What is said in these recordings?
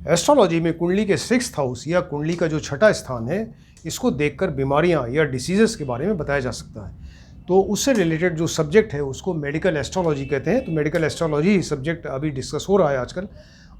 Astrology में कुंडली के सिक्स्थ हाउस या कुंडली का जो छठा स्थान है, इसको देखकर बीमारियां या डिसीजेस के बारे में बताया जा सकता है। तो उससे रिलेटेड जो सब्जेक्ट है उसको मेडिकल एस्ट्रोलॉजी कहते हैं। तो मेडिकल एस्ट्रोलॉजी सब्जेक्ट अभी डिस्कस हो रहा है आजकल,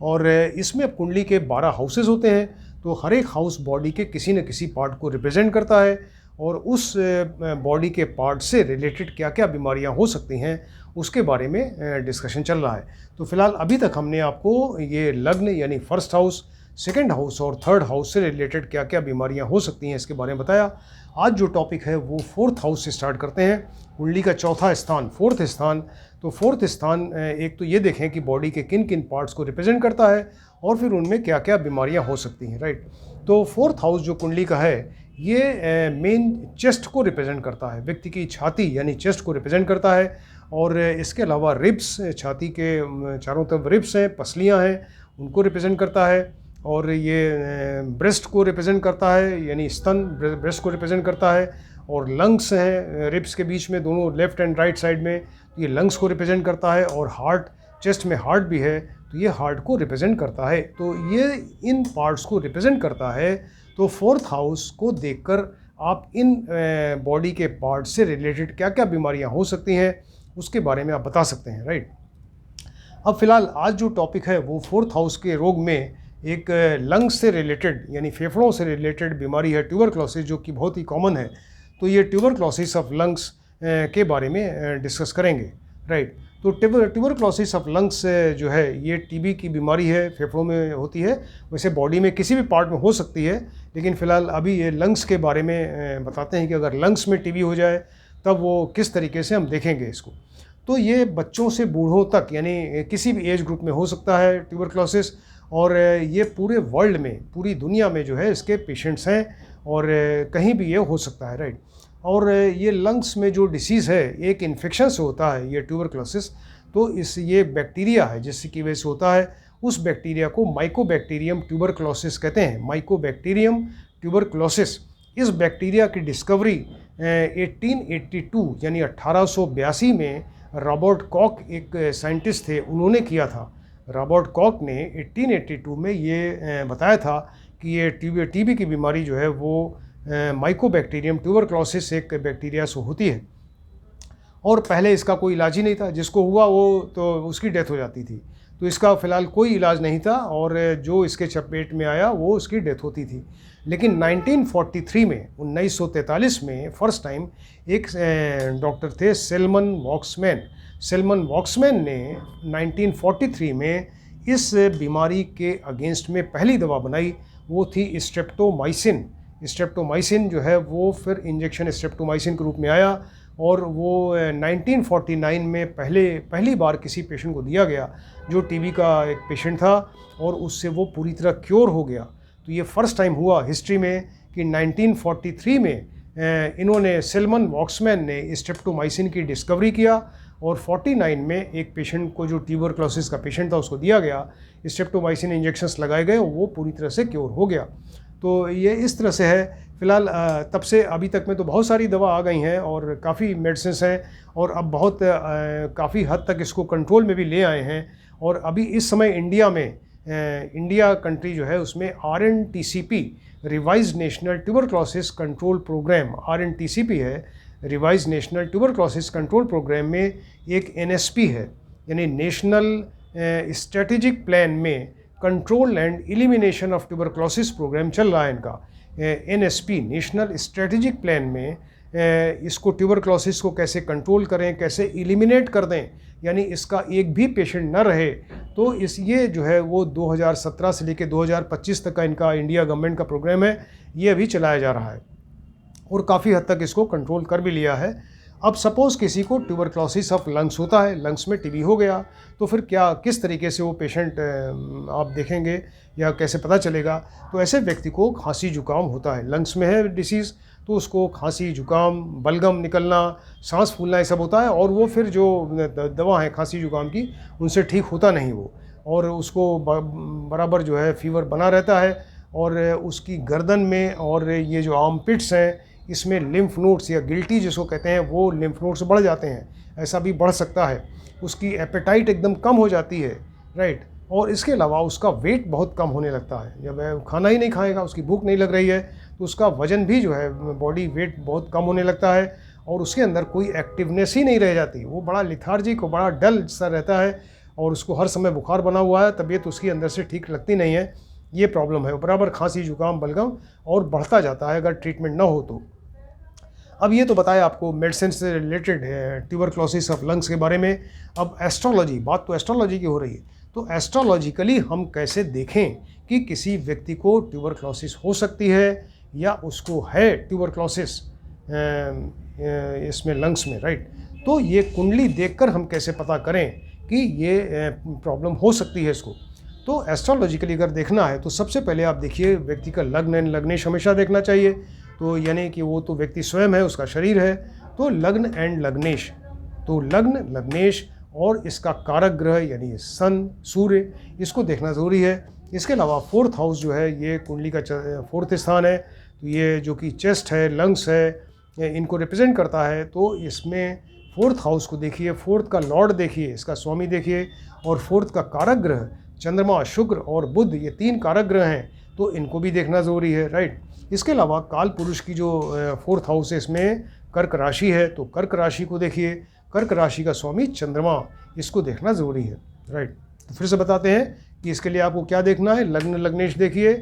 और इसमें अब कुंडली के 12 हाउसेज होते हैं। तो हर एक हाउस बॉडी के किसी न किसी पार्ट को रिप्रेजेंट करता है, और उस बॉडी के पार्ट से रिलेटेड क्या क्या बीमारियां हो सकती हैं उसके बारे में डिस्कशन चल रहा है। तो फिलहाल अभी तक हमने आपको ये लग्न यानी फर्स्ट हाउस, सेकंड हाउस और थर्ड हाउस से रिलेटेड क्या क्या बीमारियां हो सकती हैं इसके बारे में बताया। आज जो टॉपिक है वो फोर्थ हाउस से स्टार्ट करते हैं। कुंडली का चौथा स्थान, फोर्थ स्थान। तो फोर्थ स्थान एक तो ये देखें कि बॉडी के किन किन पार्ट्स को रिप्रेजेंट करता है और फिर उनमें क्या क्या बीमारियां हो सकती हैं, राइट। तो फोर्थ हाउस जो कुंडली का है ये मेन चेस्ट को रिप्रेजेंट करता है, व्यक्ति की छाती यानी चेस्ट को रिप्रेजेंट करता है। और इसके अलावा रिब्स, छाती के चारों तरफ रिब्स हैं, पसलियां हैं, उनको रिप्रेजेंट करता है। और ये ब्रेस्ट को रिप्रेजेंट करता है, यानी स्तन ब्रेस्ट को रिप्रेजेंट करता है। और लंग्स हैं रिब्स के बीच में, दोनों लेफ्ट एंड राइट साइड में, तो ये लंग्स को रिप्रेजेंट करता है। और हार्ट, चेस्ट में हार्ट भी है, तो ये हार्ट को रिप्रेजेंट करता है। तो ये इन पार्ट्स को रिप्रेजेंट करता है। तो फोर्थ हाउस को देखकर आप इन बॉडी के पार्ट से रिलेटेड क्या क्या बीमारियां हो सकती हैं उसके बारे में आप बता सकते हैं, राइट। अब फिलहाल आज जो टॉपिक है वो फोर्थ हाउस के रोग में एक लंग्स से रिलेटेड यानी फेफड़ों से रिलेटेड बीमारी है, ट्यूबरक्लोसिस, जो कि बहुत ही कॉमन है। तो ये ट्यूबरक्लोसिस ऑफ लंग्स के बारे में डिस्कस करेंगे, राइट। तो ट्यूबरक्लोसिस ऑफ लंग्स जो है ये टीबी की बीमारी है, फेफड़ों में होती है। वैसे बॉडी में किसी भी पार्ट में हो सकती है, लेकिन फ़िलहाल अभी ये लंग्स के बारे में बताते हैं कि अगर लंग्स में टीबी हो जाए तब वो किस तरीके से हम देखेंगे इसको। तो ये बच्चों से बूढ़ों तक यानी किसी भी एज ग्रुप में हो सकता है ट्यूबरक्लोसिस, और ये पूरे वर्ल्ड में, पूरी दुनिया में जो है इसके पेशेंट्स हैं, और कहीं भी ये हो सकता है, राइट। और ये लंग्स में जो डिसीज़ है एक इन्फेक्शन से होता है ये ट्यूबरक्लोसिस। तो ये बैक्टीरिया है जिसकी वजह से होता है। उस बैक्टीरिया को माइकोबैक्टीरियम ट्यूबरक्लोसिस कहते हैं, माइकोबैक्टीरियम ट्यूबरक्लोसिस। इस बैक्टीरिया की डिस्कवरी 1882 यानी 1882 में रॉबर्ट कॉक एक साइंटिस्ट थे, उन्होंने किया था। रॉबर्ट कॉक ने 1882 में ये बताया था कि ये टीबी की बीमारी जो है वो माइकोबैक्टीरियम ट्यूबरक्लोसिस एक बैक्टीरिया से होती है। और पहले इसका कोई इलाज ही नहीं था, जिसको हुआ वो तो उसकी डेथ हो जाती थी। तो इसका फ़िलहाल कोई इलाज नहीं था, और जो इसके चपेट में आया वो उसकी डेथ होती थी। लेकिन 1943 में, 1943 में फर्स्ट टाइम एक डॉक्टर थे सेल्मन वॉक्समैन। सेल्मन वॉक्समैन ने 1943 में इस बीमारी के अगेंस्ट में पहली दवा बनाई, वो थी स्ट्रेप्टोमाइसिन। स्ट्रेप्टोमाइसिन जो है वो फिर इंजेक्शन स्ट्रेप्टोमाइसिन के रूप में आया, और वो 1949 में पहली बार किसी पेशेंट को दिया गया जो टीबी का एक पेशेंट था, और उससे वो पूरी तरह क्योर हो गया। तो ये फर्स्ट टाइम हुआ हिस्ट्री में कि 1943 में इन्होंने, सेल्मन वॉक्समैन ने स्ट्रेप्टोमाइसिन की डिस्कवरी किया, और 49 में एक पेशेंट को जो ट्यूबरक्लोसिस का पेशेंट था उसको दिया गया, स्ट्रेप्टोमाइसिन इंजेक्शंस लगाए गए, और वो पूरी तरह से क्योर हो गया। तो ये इस तरह से है। फ़िलहाल तब से अभी तक में तो बहुत सारी दवा आ गई हैं और काफ़ी मेडिसिन हैं, और अब बहुत काफ़ी हद तक इसको कंट्रोल में भी ले आए हैं। और अभी इस समय इंडिया में, इंडिया कंट्री जो है उसमें RNTCP, revise national tuberculosis control programme, RNTCP है, revise national tuberculosis control programme में एक NSP है, यानी नेशनल स्ट्रेटेजिक प्लान में control and elimination of tuberculosis programme चल रहा है इनका। NSP, नेशनल स्ट्रेटेजिक प्लान में इसको ट्यूबरक्लोसिस को कैसे कंट्रोल करें, कैसे एलिमिनेट कर दें, यानी इसका एक भी पेशेंट न रहे। तो ये जो है वो 2017 से लेकर 2025 तक का इनका इंडिया गवर्नमेंट का प्रोग्राम है, ये अभी चलाया जा रहा है, और काफ़ी हद तक इसको कंट्रोल कर भी लिया है। अब सपोज़ किसी को ट्यूबरक्लोसिस ऑफ लंग्स होता है, लंग्स में टीबी हो गया, तो फिर किस तरीके से वो पेशेंट आप देखेंगे या कैसे पता चलेगा। तो ऐसे व्यक्ति को खांसी जुकाम होता है, लंग्स में है डिसीज़, तो उसको खांसी जुकाम, बलगम निकलना, सांस फूलना, ये सब होता है। और वो फिर जो दवा है खांसी जुकाम की, उनसे ठीक होता नहीं वो, और उसको बराबर जो है फीवर बना रहता है। और उसकी गर्दन में और ये जो आर्मपिट्स हैं इसमें लिम्फ नोड्स या गिल्टी जिसको कहते हैं वो लिम्फ नोड्स बढ़ जाते हैं, ऐसा भी बढ़ सकता है। उसकी एपेटाइट एकदम कम हो जाती है, राइट। और इसके अलावा उसका वेट बहुत कम होने लगता है। जब वह खाना ही नहीं खाएगा, उसकी भूख नहीं लग रही है, तो उसका वज़न भी जो है बॉडी वेट बहुत कम होने लगता है और उसके अंदर कोई एक्टिवनेस ही नहीं रह जाती। वो बड़ा लिथार्जिक और बड़ा डल सा रहता है और उसको हर समय बुखार बना हुआ है, तबीयत उसकी अंदर से ठीक लगती नहीं है। ये प्रॉब्लम है, बराबर खांसी, जुकाम, बलगम और बढ़ता जाता है अगर ट्रीटमेंट ना हो तो। अब ये तो बताया आपको मेडिसिन से रिलेटेड ट्यूबरक्लोसिस ऑफ लंग्स के बारे में। अब एस्ट्रोलॉजी, बात तो एस्ट्रोलॉजी की हो रही है, तो एस्ट्रोलॉजिकली हम कैसे देखें कि किसी व्यक्ति को ट्यूबरक्लोसिस हो सकती है या उसको है ट्यूबरक्लोसिस इसमें लंग्स में, राइट। तो ये कुंडली देखकर हम कैसे पता करें कि ये प्रॉब्लम हो सकती है इसको। तो एस्ट्रोलॉजिकली अगर देखना है तो सबसे पहले आप देखिए व्यक्ति का लग्न एंड लग्नेश हमेशा देखना चाहिए। तो यानी कि वो तो व्यक्ति स्वयं है, उसका शरीर है, तो लग्न एंड लग्नेश, तो लग्न, लग्नेश और इसका कारक ग्रह यानी सन, सूर्य, इसको देखना ज़रूरी है। इसके अलावा फोर्थ हाउस जो है ये कुंडली का फोर्थ स्थान है, तो ये जो कि चेस्ट है, लंग्स है, इनको रिप्रेजेंट करता है। तो इसमें फोर्थ हाउस को देखिए, फोर्थ का लॉर्ड देखिए, इसका स्वामी देखिए, और फोर्थ का कारक ग्रह चंद्रमा, शुक्र और बुध, ये 3 कारक ग्रह हैं, तो इनको भी देखना ज़रूरी है, राइट। इसके अलावा काल पुरुष की जो फोर्थ हाउस है इसमें कर्क राशि है, तो कर्क राशि को देखिए, कर्क राशि का स्वामी चंद्रमा, इसको देखना ज़रूरी है, राइट। तो फिर से बताते हैं कि इसके लिए आपको क्या देखना है। लग्न लग्नेश देखिए,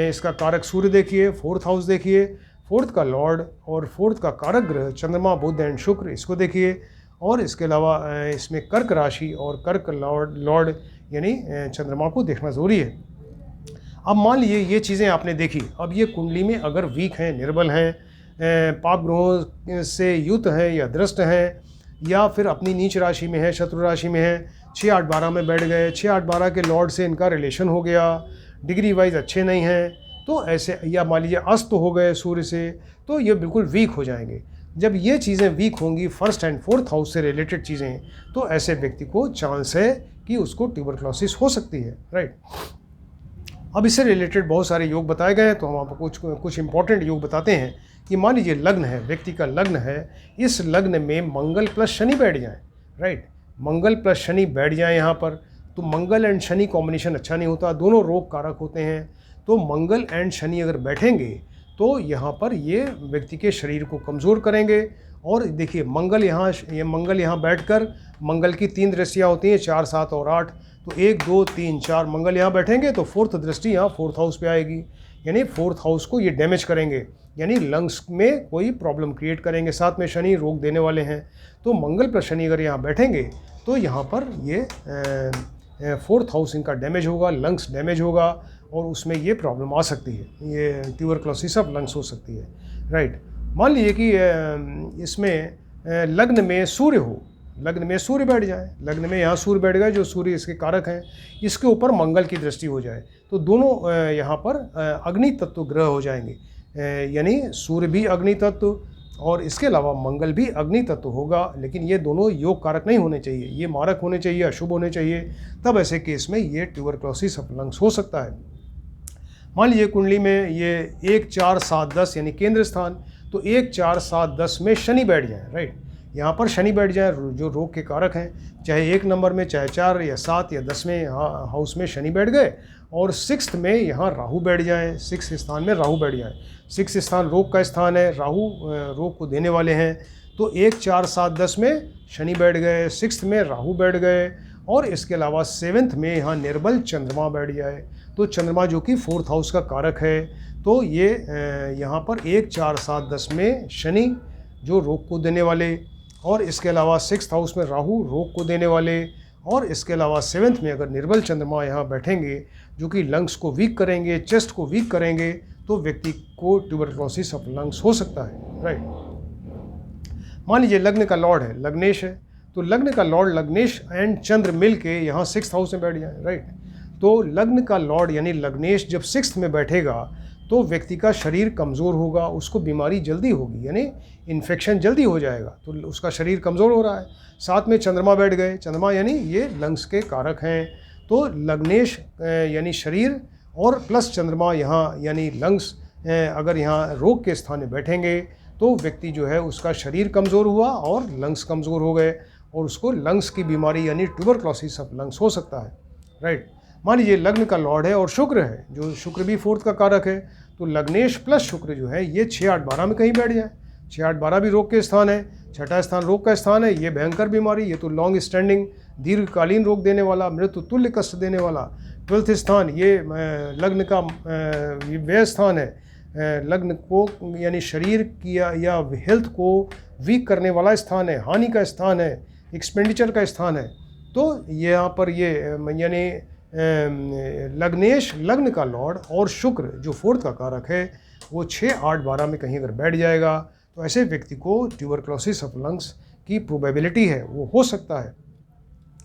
इसका कारक सूर्य देखिए, फोर्थ हाउस देखिए, फोर्थ का लॉर्ड और फोर्थ का कारक ग्रह चंद्रमा, बुध एंड शुक्र, इसको देखिए। और इसके अलावा इसमें कर्क राशि और कर्क लॉर्ड यानी चंद्रमा को देखना ज़रूरी है। अब मान लीजिए ये चीज़ें आपने देखी, अब ये कुंडली में अगर वीक हैं, निर्बल हैं, पाप ग्रहों से युक्त हैं या दृष्ट हैं, या फिर अपनी नीच राशि में है, शत्रु राशि में है, 6, 8, 12 में बैठ गए, 6, 8, 12 के लॉर्ड से इनका रिलेशन हो गया, डिग्री वाइज अच्छे नहीं हैं, तो ऐसे, या मान लीजिए अस्त हो गए सूर्य से, तो ये बिल्कुल वीक हो जाएंगे। जब ये चीज़ें वीक होंगी, फर्स्ट एंड फोर्थ हाउस से रिलेटेड चीज़ें, तो ऐसे व्यक्ति को चांस है कि उसको ट्यूबरक्लोसिस हो सकती है, राइट। अब इससे रिलेटेड बहुत सारे योग बताए गए हैं, तो हम आपको कुछ इंपॉर्टेंट योग बताते हैं कि मान लीजिए लग्न है, व्यक्ति का लग्न है, इस लग्न में मंगल प्लस शनि बैठ जाए, राइट। मंगल प्लस शनि बैठ जाए यहाँ पर, तो मंगल एंड शनि कॉम्बिनेशन अच्छा नहीं होता, दोनों रोग कारक होते हैं। तो मंगल एंड शनि अगर बैठेंगे तो यहाँ पर ये व्यक्ति के शरीर को कमज़ोर करेंगे। और देखिए मंगल यहाँ बैठकर, मंगल की 3 दृष्टियाँ होती हैं, 4, 7 और 8, तो 1, 2, 3, 4 मंगल यहाँ बैठेंगे, तो फोर्थ दृष्टि यहाँ फोर्थ हाउस पे आएगी, यानी फोर्थ हाउस को ये डैमेज करेंगे, यानी लंग्स में कोई प्रॉब्लम क्रिएट करेंगे। साथ में शनि रोग देने वाले हैं, तो मंगल प्लस शनि अगर यहाँ बैठेंगे तो यहाँ पर ये फोर्थ हाउस इनका डैमेज होगा, लंग्स डैमेज होगा और उसमें ये प्रॉब्लम आ सकती है, ये ट्यूबरक्लोसिस ऑफ लंग्स हो सकती है, राइट। मान लीजिए कि इसमें लग्न में सूर्य हो, लग्न में सूर्य बैठ जाए, लग्न में यहाँ सूर्य बैठ गए जो सूर्य इसके कारक हैं, इसके ऊपर मंगल की दृष्टि हो जाए, तो दोनों यहाँ पर अग्नि तत्व ग्रह हो जाएंगे, यानी सूर्य भी अग्नि तत्व और इसके अलावा मंगल भी अग्नि तत्व होगा। लेकिन ये दोनों योग कारक नहीं होने चाहिए, ये मारक होने चाहिए, अशुभ होने चाहिए, तब ऐसे केस में ये ट्यूबरक्लोसिस ऑफ लंग्स हो सकता है। मान लीजिए कुंडली में ये 1, 4, 7, 10 यानी केंद्र स्थान, तो 1, 4, 7, 10 में शनि बैठ जाए, राइट। यहाँ पर शनि बैठ जाए जो रोग के कारक हैं, चाहे 1 नंबर में, चाहे 4 या 7 या 10 में हाउस में शनि बैठ गए, और 6th में यहाँ राहु बैठ जाए, 6th स्थान में राहु बैठ जाए। 6th स्थान रोग का स्थान है, राहु रोग को देने वाले हैं, तो 1, 4, 7, 10 में शनि बैठ गए, 6th में राहु बैठ गए, और इसके अलावा 7th में यहाँ निर्बल चंद्रमा बैठ जाए, तो चंद्रमा जो कि फोर्थ हाउस का कारक है, तो ये यहाँ पर 1, 4, 7, 10 में शनि जो रोग को देने वाले, और इसके अलावा 6th हाउस में राहु रोग को देने वाले, और इसके अलावा 7th में अगर निर्बल चंद्रमा यहाँ बैठेंगे जो कि लंग्स को वीक करेंगे, चेस्ट को वीक करेंगे, तो व्यक्ति को ट्यूबरक्लोसिस ऑफ लंग्स हो सकता है, राइट। मान लीजिए लग्न का लॉर्ड है, लग्नेश है, तो लग्न का लॉर्ड लग्नेश एंड चंद्र मिल के यहाँ 6th हाउस में बैठ जाए, राइट। तो लग्न का लॉर्ड यानी लग्नेश जब 6th में बैठेगा तो व्यक्ति का शरीर कमज़ोर होगा, उसको बीमारी जल्दी होगी, यानी इन्फेक्शन जल्दी हो जाएगा, तो उसका शरीर कमज़ोर हो रहा है। साथ में चंद्रमा बैठ गए, चंद्रमा यानी ये लंग्स के कारक हैं, तो लग्नेश यानी शरीर और प्लस चंद्रमा यहाँ यानी लंग्स अगर यहाँ रोग के स्थान में बैठेंगे तो व्यक्ति जो है उसका शरीर कमज़ोर हुआ और लंग्स कमज़ोर हो गए, और उसको लंग्स की बीमारी यानी ट्यूबरक्लोसिस ऑफ लंग्स हो सकता है, राइट। मान लीजिए लग्न का लॉर्ड है और शुक्र है, जो शुक्र भी फोर्थ का कारक है, तो लग्नेश प्लस शुक्र जो है ये 6, 8, 12 में कहीं बैठ जाए। 6, 8, 12 भी रोग के स्थान है, छठा स्थान रोग का स्थान है। ये भयंकर बीमारी, ये तो लॉन्ग स्टैंडिंग दीर्घकालीन रोग देने वाला, मृत्यु तुल्य कष्ट देने वाला। 12th स्थान ये लग्न का व्यय स्थान है, लग्न को यानी शरीर की या हेल्थ को वीक करने वाला स्थान है, हानि का स्थान है, एक्सपेंडिचर का स्थान है। तो यहाँ पर ये यानी लग्नेश लग्न का लॉर्ड और शुक्र जो फोर्थ का कारक है वो 6, 8, 12 में कहीं अगर बैठ जाएगा तो ऐसे व्यक्ति को ट्यूबरक्लोसिस ऑफ लंग्स की प्रोबेबिलिटी है वो हो सकता है।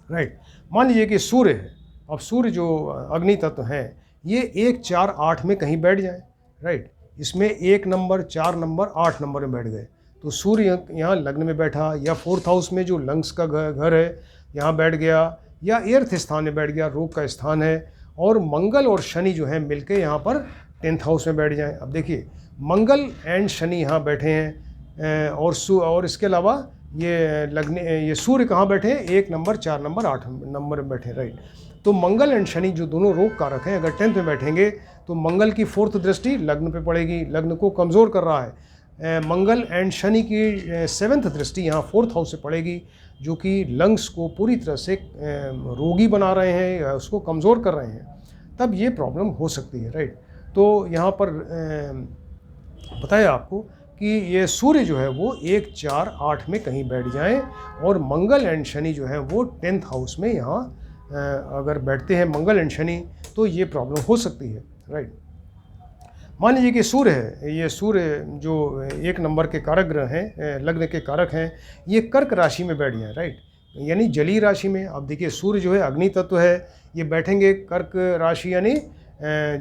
राइट। मान लीजिए कि सूर्य है, अब सूर्य जो अग्नि तत्व है ये 1, 4, 8 में कहीं बैठ जाए। राइट। इसमें 1 नंबर, 4 नंबर, 8 नंबर में बैठ गए तो सूर्य यहाँ लग्न में बैठा, या 4th हाउस में जो लंग्स का घर है यहाँ बैठ गया, या 8th स्थान में बैठ गया, रोग का स्थान है। और मंगल और शनि जो है मिलके यहाँ पर 10th हाउस में बैठ जाएं। अब देखिए मंगल एंड शनि यहाँ बैठे हैं, और इसके अलावा ये सूर्य कहाँ बैठे हैं, 1 नंबर, 4 नंबर, 8 नंबर में बैठे। राइट। तो मंगल एंड शनि जो दोनों रोग कारक हैं अगर 10th में बैठेंगे तो मंगल की 4th दृष्टि लग्न पे पड़ेगी, लग्न को कमज़ोर कर रहा है। मंगल एंड शनि की 7th दृष्टि यहाँ 4th हाउस से पड़ेगी, जो कि लंग्स को पूरी तरह से रोगी बना रहे हैं या उसको कमज़ोर कर रहे हैं, तब ये प्रॉब्लम हो सकती है। राइट। तो यहाँ पर बताया आपको कि ये सूर्य जो है वो 1, 4, 8 में कहीं बैठ जाएं, और मंगल एंड शनि जो है वो 10th हाउस में यहाँ अगर बैठते हैं मंगल एंड शनि तो ये प्रॉब्लम हो सकती है। राइट। मान लीजिए कि सूर्य है, ये सूर्य जो 1 नंबर के कारक ग्रह हैं, लग्न के कारक हैं, ये कर्क राशि में बैठ जाए। राइट। यानी जलीय राशि में। अब देखिए सूर्य जो है अग्नि तत्व है, ये बैठेंगे कर्क राशि, यानी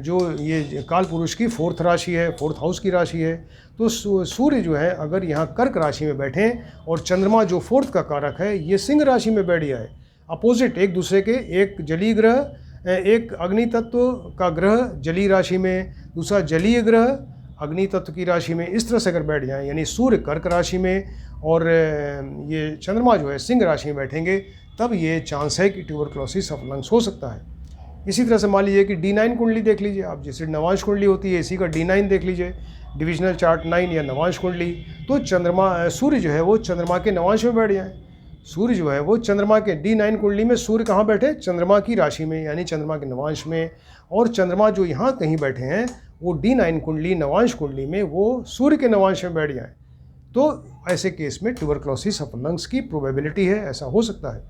जो ये काल पुरुष की 4th राशि है, 4th हाउस की राशि है। तो सूर्य जो है अगर यहाँ कर्क राशि में बैठें और चंद्रमा जो 4th का कारक है ये सिंह राशि में बैठ जाए, अपोजिट एक दूसरे के, एक जलीय ग्रह, एक अग्नि तत्व का ग्रह जलीय राशि में, दूसरा जलीय ग्रह अग्नि तत्व की राशि में, इस तरह से अगर बैठ जाएं, यानी सूर्य कर्क राशि में और ये चंद्रमा जो है सिंह राशि में बैठेंगे, तब ये चांस है कि ट्यूबरक्लोसिस ऑफ लंग्स हो सकता है। इसी तरह से मान लीजिए कि D9 कुंडली देख लीजिए आप, जैसे नवांश कुंडली होती है इसी का D9 देख लीजिए, डिविजनल चार्ट 9 या नवांश कुंडली। तो सूर्य जो है वो चंद्रमा के नवांश में बैठ जाए। सूर्य जो है वो चंद्रमा के D9 कुंडली में सूर्य कहाँ बैठे, चंद्रमा की राशि में, यानी चंद्रमा के नवांश में। और चंद्रमा जो यहाँ कहीं बैठे हैं वो D9 कुंडली नवांश कुंडली में वो सूर्य के नवांश में बैठ जाए, तो ऐसे केस में ट्यूबरक्लोसिस ऑफ लंग्स की प्रोबेबिलिटी है, ऐसा हो सकता है।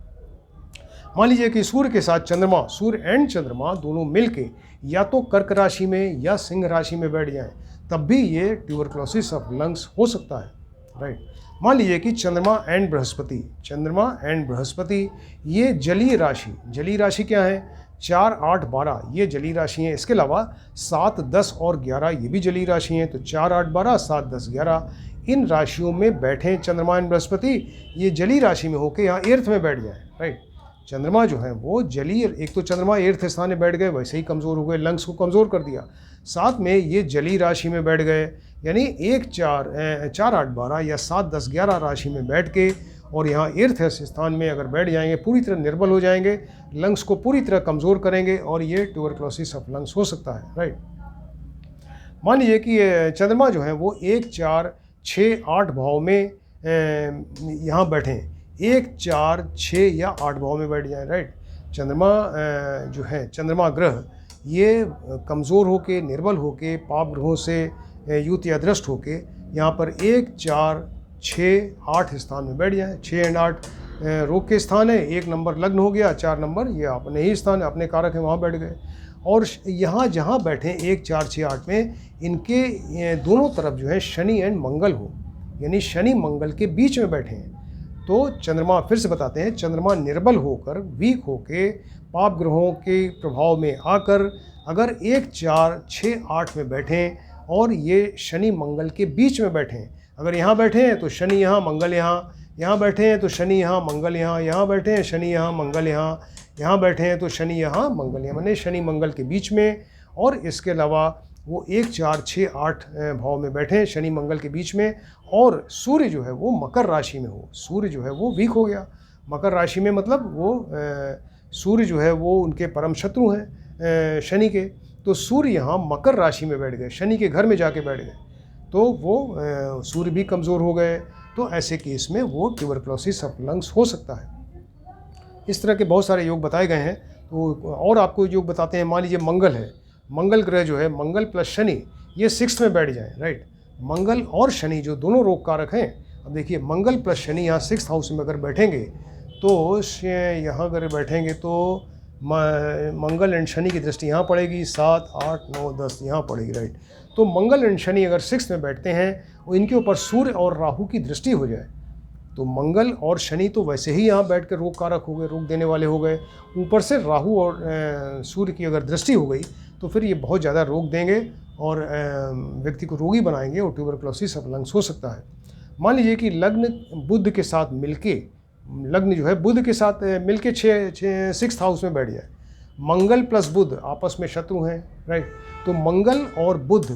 मान लीजिए कि सूर्य के साथ चंद्रमा, सूर्य एंड चंद्रमा दोनों मिलके या तो कर्क राशि में या सिंह राशि में बैठ जाएं, तब भी ये ट्यूबरक्लोसिस ऑफ लंग्स हो सकता है। राइट। मान लीजिए कि चंद्रमा एंड बृहस्पति ये जलीय राशि क्या है, 4, 8, 12 ये जलीय राशि हैं। इसके अलावा 7, 10 और 11 ये भी जलीय राशि हैं। तो 4, 8, 12, 7, 10, 11 इन राशियों में बैठे चंद्रमा एंड बृहस्पति, ये जलीय राशि में होकर यहाँ 8th में बैठ जाए। राइट। चंद्रमा जो है वो जलीय, एक तो चंद्रमा 8th स्थान में बैठ गए, वैसे ही कमज़ोर हो गए, लंग्स को कमज़ोर कर दिया, साथ में ये जलीय राशि में बैठ गए, यानी 1, 4, 8, 12 या 7, 10, 11 राशि में बैठ के और यहाँ 8th स्थान में अगर बैठ जाएंगे पूरी तरह निर्बल हो जाएंगे, लंग्स को पूरी तरह कमज़ोर करेंगे और ये ट्यूबरक्लोसिस ऑफ लंग्स हो सकता है। राइट। मान लीजिए कि चंद्रमा जो है वो 1, 4, 6, 8 भाव में यहाँ बैठें, 1, 4, 6 या 8 भाव में बैठ जाए। राइट। चंद्रमा जो है, चंद्रमा ग्रह ये कमज़ोर होके, निर्बल होके, पाप ग्रहों से युत या दृष्ट होके यहाँ पर 1, 4, 6, 8 स्थान में बैठ जाए। 6 एंड 8 रोग के स्थान है, 1 नंबर लग्न हो गया, 4 नंबर ये अपने ही स्थान, अपने कारक है, वहाँ बैठ गए। और यहाँ जहाँ बैठे 1, 4, 6, 8 में इनके दोनों तरफ जो है शनि एंड मंगल हो, यानी शनि मंगल के बीच में बैठे हैं। तो चंद्रमा, फिर से बताते हैं, चंद्रमा निर्बल होकर, वीक होके, पाप ग्रहों के प्रभाव में आकर अगर 1, 4, 6, 8 में बैठें और ये शनि मंगल के बीच में बैठें, अगर यहाँ बैठे हैं तो शनि यहाँ, मंगल यहाँ, यहाँ बैठे हैं तो शनि यहाँ, मंगल यहाँ, यहाँ बैठे हैं शनि यहाँ, मंगल यहाँ, यहाँ बैठे हैं तो शनि यहाँ, मंगल यहाँ, माने शनि मंगल के बीच में। और इसके अलावा वो 1, 4, 6, 8 भाव में बैठे शनि मंगल के बीच में। और सूर्य जो है वो मकर राशि में हो, सूर्य जो है वो वीक हो गया मकर राशि में, मतलब वो सूर्य जो है वो उनके परम शत्रु हैं शनि के। तो सूर्य यहाँ मकर राशि में बैठ गए, शनि के घर में जाके बैठ गए, तो वो सूर्य भी कमज़ोर हो गए। तो ऐसे केस में वो ट्यूबरक्लोसिस ऑफ लंग्स हो सकता है। इस तरह के बहुत सारे योग बताए गए हैं। तो और आपको योग बताते हैं। मान लीजिए मंगल है, मंगल ग्रह जो है, मंगल प्लस शनि ये 6th में बैठ जाए, राइट। मंगल और शनि जो दोनों रोग कारक हैं, अब देखिए मंगल प्लस शनि यहाँ 6th हाउस में अगर बैठेंगे तो यहाँ अगर बैठेंगे तो मंगल एंड शनि की दृष्टि यहाँ पड़ेगी, 7, 8, 9, 10 यहाँ पड़ेगी, राइट। तो मंगल एंड शनि अगर 6th में बैठते हैं और इनके ऊपर सूर्य और राहु की दृष्टि हो जाए, तो मंगल और शनि तो वैसे ही यहाँ बैठ कर रोग कारक हो गए, रोग देने वाले हो गए, ऊपर से राहु और सूर्य की अगर दृष्टि हो गई तो फिर ये बहुत ज़्यादा रोग देंगे और व्यक्ति को रोगी बनाएंगे और ट्यूबरक्लोसिस ऑफ लंग्स हो सकता है। मान लीजिए कि लग्न बुध के साथ मिलके, लग्न जो है बुध के साथ मिलके 6th हाउस में बैठ जाए, मंगल प्लस बुध आपस में शत्रु हैं, राइट। तो मंगल और बुध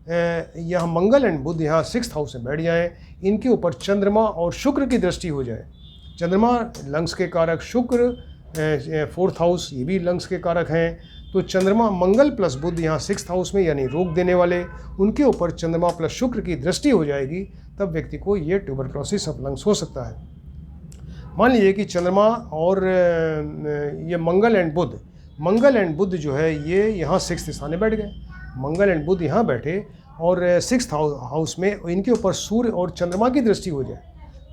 यहाँ मंगल एंड बुध यहाँ 6th हाउस में बैठ जाएँ, इनके ऊपर चंद्रमा और शुक्र की दृष्टि हो जाए। चंद्रमा लंग्स के कारक, शुक्र 4th हाउस ये भी लंग्स के कारक हैं। तो चंद्रमा मंगल प्लस बुध यहाँ 6th हाउस में यानी रोग देने वाले, उनके ऊपर चंद्रमा प्लस शुक्र की दृष्टि हो जाएगी, तब व्यक्ति को ये ट्यूबरक्लोसिस ऑफ लंग्स हो सकता है। मान लीजिए कि चंद्रमा और ये मंगल एंड बुध जो है ये यहाँ 6th स्थान में बैठ गए, मंगल एंड बुध यहाँ बैठे और 6th हाउस में इनके ऊपर सूर्य और चंद्रमा की दृष्टि हो जाए,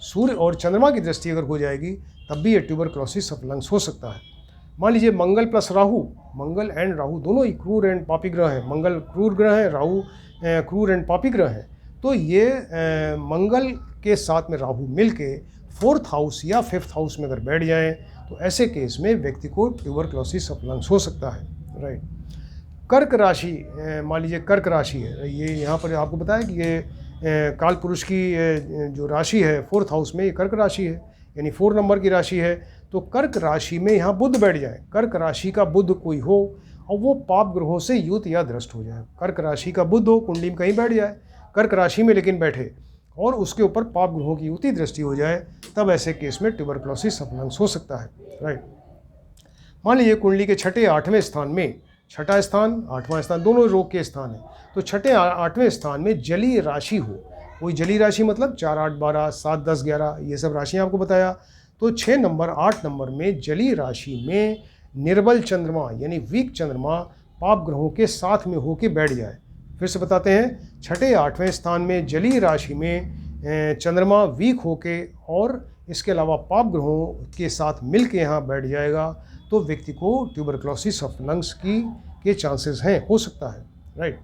सूर्य और चंद्रमा की दृष्टि अगर हो जाएगी तब भी ये ट्यूबरक्लोसिस ऑफ लंग्स हो सकता है। मान लीजिए मंगल प्लस राहु, मंगल एंड राहु दोनों ही क्रूर एंड पापी ग्रह हैं, मंगल क्रूर ग्रह है, राहु क्रूर एंड पापी ग्रह है। तो ये मंगल के साथ में राहु मिलके 4th हाउस या 5th हाउस में अगर बैठ जाएं तो ऐसे केस में व्यक्ति को ट्यूबरक्लोसिस ऑफ लंग्स हो सकता है, राइट। कर्क राशि, मान लीजिए कर्क राशि है, ये यहाँ पर आपको बताया कि ये काल पुरुष की जो राशि है 4th हाउस में, ये कर्क राशि है यानी 4 नंबर की राशि है। तो कर्क राशि में यहाँ बुध बैठ जाए, कर्क राशि का बुध कोई हो और वो पाप ग्रहों से युत या द्रष्ट हो जाए, कर्क राशि का बुध हो कुंडली में कहीं बैठ जाए कर्क राशि में लेकिन बैठे और उसके ऊपर पाप ग्रहों की युति दृष्टि हो जाए, तब ऐसे केस में ट्यूबरक्लोसिस ऑफ लंग्स हो सकता है, राइट। मान लीजिए कुंडली के 6ठे 8वें स्थान में, 6ठा स्थान 8वां स्थान दोनों रोग के स्थान है, तो 6ठे 8वें स्थान में जलीय राशि हो, कोई जलीय राशि मतलब 4, 8, 12, 7, 10, 11 ये सब राशियाँ आपको बताया। तो 6 नंबर 8 नंबर में जलीय राशि में निर्बल चंद्रमा यानी वीक चंद्रमा पाप ग्रहों के साथ में होके बैठ जाए। फिर से बताते हैं, 6ठे 8वें स्थान में जलीय राशि में चंद्रमा वीक होके और इसके अलावा पाप ग्रहों के साथ मिल के यहाँ बैठ जाएगा, तो व्यक्ति को ट्यूबरक्लोसिस ऑफ लंग्स के चांसेस हैं, हो सकता है, राइट।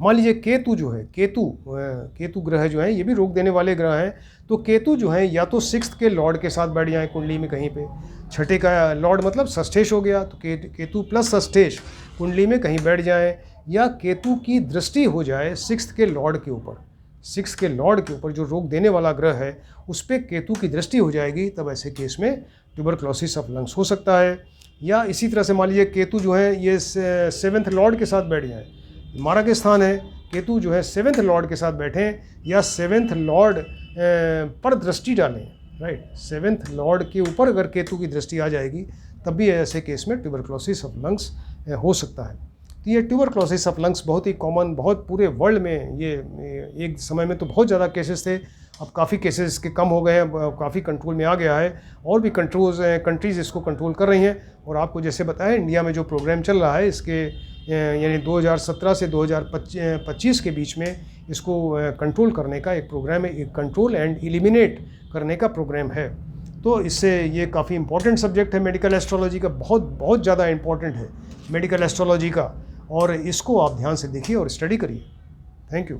मान लीजिए केतु जो है, केतु ग्रह जो है ये भी रोग देने वाले ग्रह हैं। तो केतु जो है या तो 6th के लॉर्ड के साथ बैठ जाए कुंडली में कहीं पे, 6ठे का लॉर्ड मतलब षष्ठेश हो गया, तो केतु प्लस षष्ठेश कुंडली में कहीं बैठ जाए, या केतु की दृष्टि हो जाए 6th के लॉर्ड के ऊपर, 6th के लॉर्ड के ऊपर जो रोग देने वाला ग्रह है उस पर केतु की दृष्टि हो जाएगी, तब ऐसे केस में ट्यूबरक्लोसिस ऑफ लंग्स हो सकता है। या इसी तरह से मान लीजिए केतु जो है ये 7th लॉर्ड के साथ बैठ जाए, मारक स्थान है, केतु जो है 7th लॉर्ड के साथ बैठें या 7th लॉर्ड पर दृष्टि डालें, राइट। 7th लॉर्ड के ऊपर अगर केतु की दृष्टि आ जाएगी तब भी ऐसे केस में ट्यूबरक्लोसिस ऑफ लंग्स हो सकता है। तो ये ट्यूबरक्लोसिस ऑफ लंग्स बहुत ही कॉमन, बहुत पूरे वर्ल्ड में ये एक समय में तो बहुत ज़्यादा केसेस थे, अब काफ़ी केसेस के कम हो गए हैं, काफ़ी कंट्रोल में आ गया है और भी कंट्रीज़ इसको कंट्रोल कर रही हैं। और आपको जैसे बताया इंडिया में जो प्रोग्राम चल रहा है इसके यानी 2017 से 2025 के बीच में इसको कंट्रोल करने का एक प्रोग्राम है, एक कंट्रोल एंड एलिमिनेट करने का प्रोग्राम है। तो इससे ये काफ़ी इंपॉर्टेंट सब्जेक्ट है मेडिकल एस्ट्रोलॉजी का, बहुत ज़्यादा इंपॉर्टेंट है मेडिकल एस्ट्रोलॉजी का, और इसको आप ध्यान से देखिए और स्टडी करिए। Thank you.